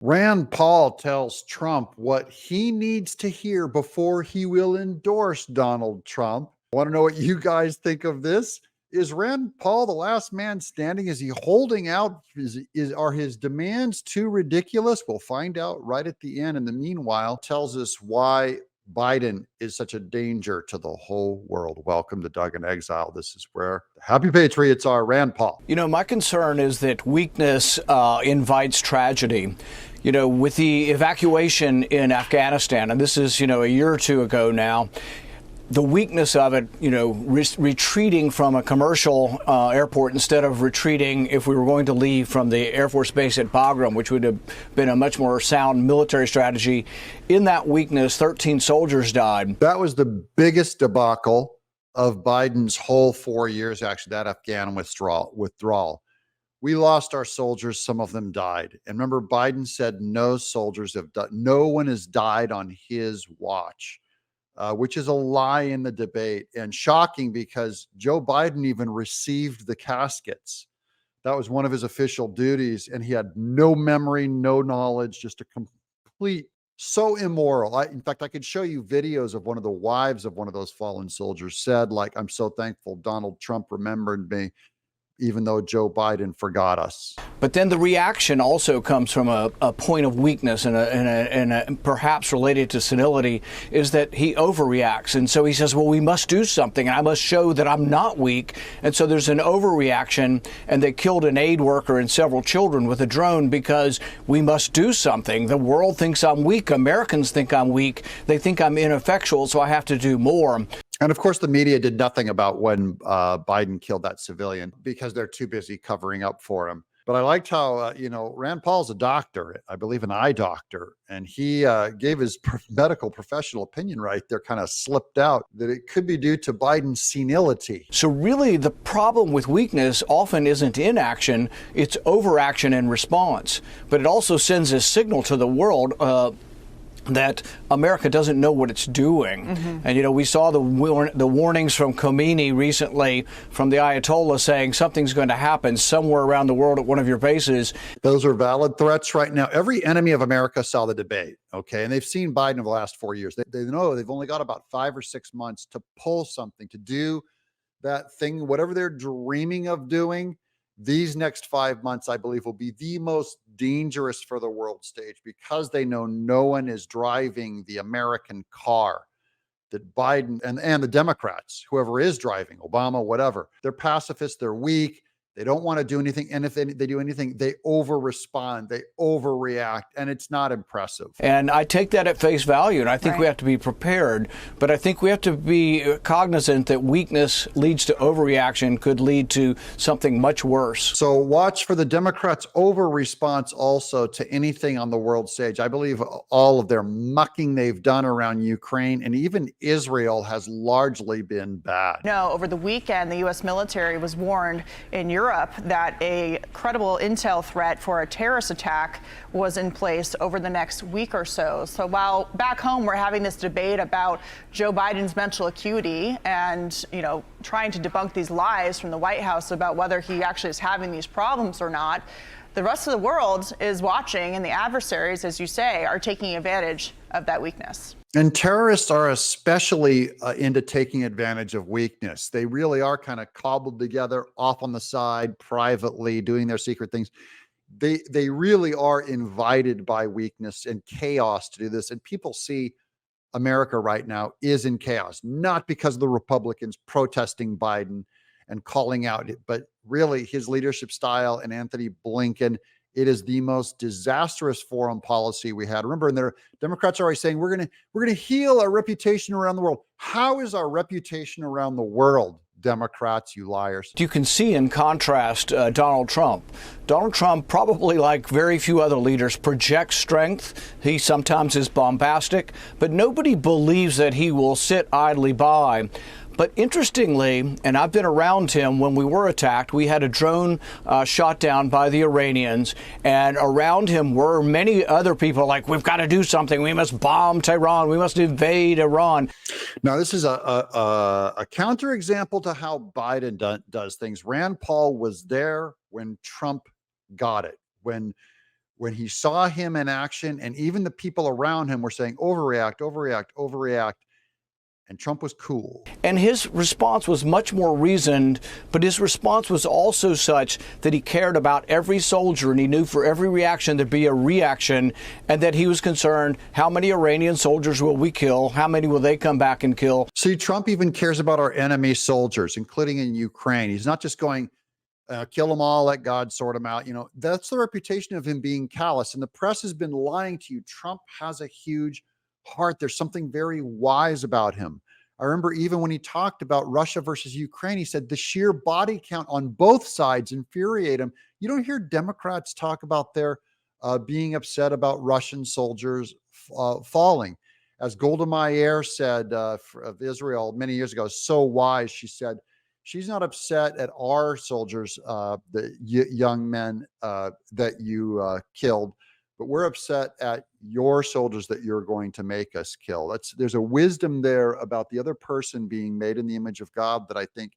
Rand Paul tells Trump what he needs to hear before he will endorse Donald Trump. Want to know what you guys think of this? Is Rand Paul the last man standing? Is he holding out? Are his demands too ridiculous? We'll find out right at the end. In the meanwhile, tells us why Biden is such a danger to the whole world. Welcome to Doug in Exile. This is where the happy patriots are. Rand Paul. You know, my concern is that weakness invites tragedy. You know, with the evacuation in Afghanistan, and this is, a year or two ago now, the weakness of it, retreating from a commercial airport instead of retreating if we were going to leave from the Air Force Base at Bagram, which would have been a much more sound military strategy. In that weakness, 13 soldiers died. That was the biggest debacle of Biden's whole 4 years, actually, that Afghan withdrawal. We lost our soldiers. Some of them died. And remember, Biden said no soldiers have died. No one has died on his watch. Which is a lie in the debate, and shocking because Joe Biden even received the caskets. That was one of his official duties, and he had no memory, no knowledge, just a complete, so immoral. In fact, I could show you videos of one of the wives of one of those fallen soldiers said, like, I'm so thankful Donald Trump remembered me, even though Joe Biden forgot us. But then the reaction also comes from a point of weakness and perhaps related to senility, is that he overreacts. And so he says, well, we must do something, and I must show that I'm not weak. And so there's an overreaction, and they killed an aid worker and several children with a drone because we must do something. The world thinks I'm weak. Americans think I'm weak. They think I'm ineffectual, so I have to do more. And of course, the media did nothing about when Biden killed that civilian because they're too busy covering up for him. But I liked how, Rand Paul's a doctor, I believe an eye doctor, and he gave his medical professional opinion right there, kind of slipped out that it could be due to Biden's senility. So really, the problem with weakness often isn't inaction, it's overaction and response. But it also sends a signal to the world that America doesn't know what it's doing. Mm-hmm. And, we saw the warnings from Khomeini recently from the Ayatollah saying something's going to happen somewhere around the world at one of your bases. Those are valid threats right now. Every enemy of America saw the debate, okay? And they've seen Biden over the last 4 years. They know they've only got about 5 or 6 months to pull something, to do that thing, whatever they're dreaming of doing. These next 5 months, I believe, will be the most dangerous for the world stage because they know no one is driving the American car. That Biden and the Democrats, whoever is driving, Obama, whatever, they're pacifists, they're weak. They don't want to do anything. And if they do anything, they over-respond, they overreact, and it's not impressive. And I take that at face value, and I think we have to be prepared. But I think we have to be cognizant that weakness leads to overreaction, could lead to something much worse. So watch for the Democrats' over-response also to anything on the world stage. I believe all of their mucking they've done around Ukraine and even Israel has largely been bad. No, over the weekend, the U.S. military was warned in Europe that a credible intel threat for a terrorist attack was in place over the next week or so. So while back home we're having this debate about Joe Biden's mental acuity and, trying to debunk these lies from the White House about whether he actually is having these problems or not, the rest of the world is watching, and the adversaries, as you say, are taking advantage of that weakness. And terrorists are especially into taking advantage of weakness. They really are kind of cobbled together off on the side, privately, doing their secret things. They really are invited by weakness and chaos to do this. And people see America right now is in chaos, not because of the Republicans protesting Biden and calling out, but really his leadership style and Anthony Blinken. It is the most disastrous foreign policy we had. Remember, and the Democrats are always saying we're gonna heal our reputation around the world. How is our reputation around the world, Democrats, you liars? You can see in contrast Donald Trump. Donald Trump, probably like very few other leaders, projects strength. He sometimes is bombastic, but nobody believes that he will sit idly by. But interestingly, and I've been around him when we were attacked, we had a drone shot down by the Iranians, and around him were many other people like, we've got to do something. We must bomb Tehran. We must invade Iran. Now, this is a counterexample to how Biden does things. Rand Paul was there when Trump got it, when when he saw him in action, and even the people around him were saying, overreact, overreact, overreact. And Trump was cool. And his response was much more reasoned, but his response was also such that he cared about every soldier, and he knew for every reaction there'd be a reaction, and that he was concerned, how many Iranian soldiers will we kill? How many will they come back and kill? See, Trump even cares about our enemy soldiers, including in Ukraine. He's not just going, kill them all, let God sort them out. That's the reputation of him being callous. And the press has been lying to you. Trump has a huge heart. There's something very wise about him. I remember even when he talked about Russia versus Ukraine, he said the sheer body count on both sides infuriate him. You don't hear Democrats talk about their being upset about Russian soldiers falling. As Golda Meir said of Israel many years ago, so wise, she said, she's not upset at our soldiers, the young men that you killed, but we're upset at your soldiers that you're going to make us kill. There's a wisdom there about the other person being made in the image of God that I think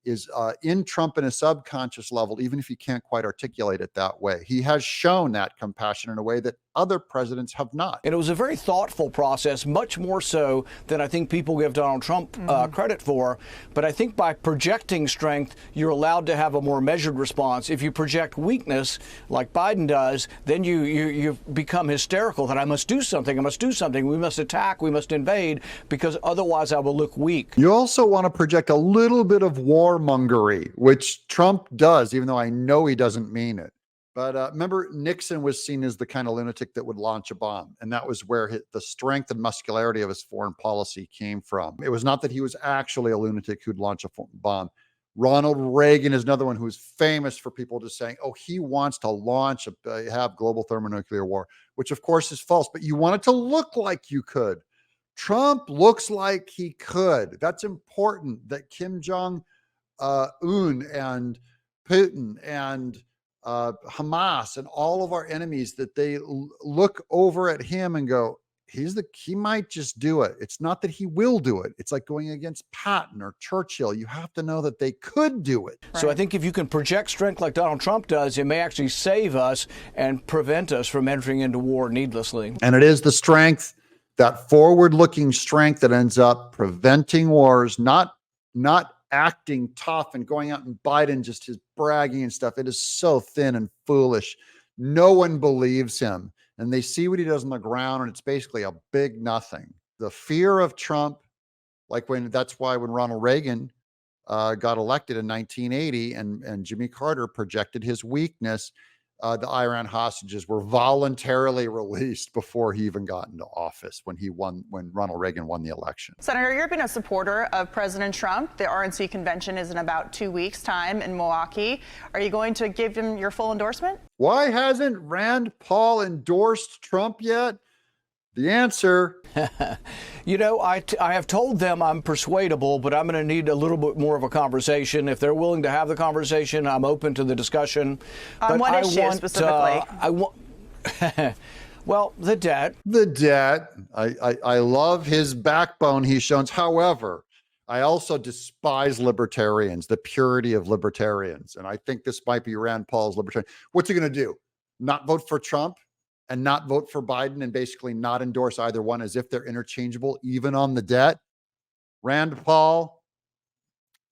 is in Trump in a subconscious level, even if you can't quite articulate it that way. He has shown that compassion in a way that other presidents have not. And it was a very thoughtful process, much more so than I think people give Donald Trump credit for. But I think by projecting strength, you're allowed to have a more measured response. If you project weakness, like Biden does, then you become hysterical that I must do something, we must attack, we must invade, because otherwise I will look weak. You also want to project a little bit of warmongery, which Trump does, even though I know he doesn't mean it. But remember, Nixon was seen as the kind of lunatic that would launch a bomb. And that was where the strength and muscularity of his foreign policy came from. It was not that he was actually a lunatic who'd launch a bomb. Ronald Reagan is another one who's famous for people just saying, oh, he wants to have global thermonuclear war, which of course is false, but you want it to look like you could. Trump looks like he could. That's important, that Kim Jong-un and Putin and Hamas and all of our enemies, that they look over at him and go, he might just do it. It's not that he will do it. It's like going against Patton or Churchill. You have to know that they could do it. Right. So I think if you can project strength like Donald Trump does, it may actually save us and prevent us from entering into war needlessly. And it is the strength, that forward-looking strength, that ends up preventing wars, not acting tough and going out and Biden just his bragging and stuff. It is so thin and foolish. No one believes him, and they see what he does on the ground, and it's basically a big nothing. The fear of Trump, that's why when Ronald Reagan got elected in 1980 and Jimmy Carter projected his weakness, the Iran hostages were voluntarily released before he even got into office when Ronald Reagan won the election. Senator, you've been a supporter of President Trump. The RNC convention is in about 2 weeks' time in Milwaukee. Are you going to give him your full endorsement? Why hasn't Rand Paul endorsed Trump yet? The answer. I have told them I'm persuadable, but I'm going to need a little bit more of a conversation. If they're willing to have the conversation, I'm open to the discussion. On what issue specifically? Well, the debt. The debt. I love his backbone he shows. However, I also despise libertarians, the purity of libertarians. And I think this might be Rand Paul's libertarian. What's he going to do? Not vote for Trump and not vote for Biden and basically not endorse either one, as if they're interchangeable, even on the debt? Rand Paul,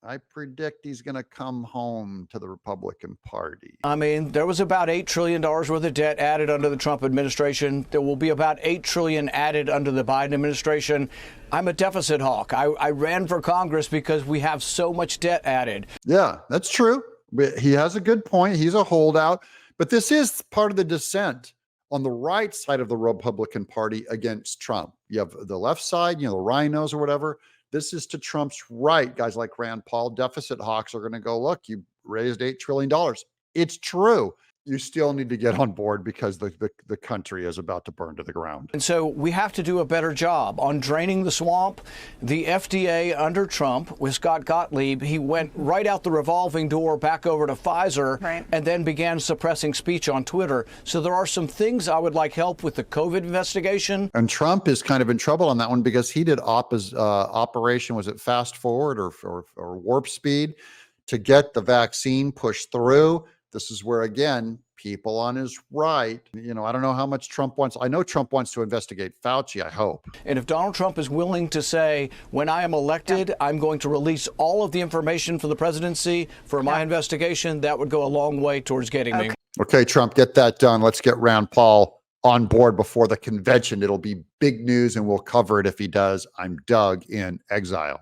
I predict he's going to come home to the Republican Party. I mean, there was about $8 trillion worth of debt added under the Trump administration. There will be about $8 trillion added under the Biden administration. I'm a deficit hawk. I ran for Congress because we have so much debt added. Yeah, that's true. He has a good point. He's a holdout. But this is part of the dissent on the right side of the Republican Party against Trump. You have the left side, the rhinos or whatever. This is to Trump's right. Guys like Rand Paul, deficit hawks, are going to go, look, you raised $8 trillion. It's true. You still need to get on board because the country is about to burn to the ground. And so we have to do a better job on draining the swamp. The FDA under Trump with Scott Gottlieb, he went right out the revolving door back over to Pfizer, right, and then began suppressing speech on Twitter. So there are some things I would like help with the COVID investigation. And Trump is kind of in trouble on that one because he did operation, was it Fast Forward or Warp Speed, to get the vaccine pushed through. This is where, again, people on his right. I don't know how much Trump wants. I know Trump wants to investigate Fauci, I hope. And if Donald Trump is willing to say, when I am elected, I'm going to release all of the information for the presidency for my investigation, that would go a long way towards getting me. Okay, Trump, get that done. Let's get Rand Paul on board before the convention. It'll be big news and we'll cover it if he does. I'm Doug in Exile.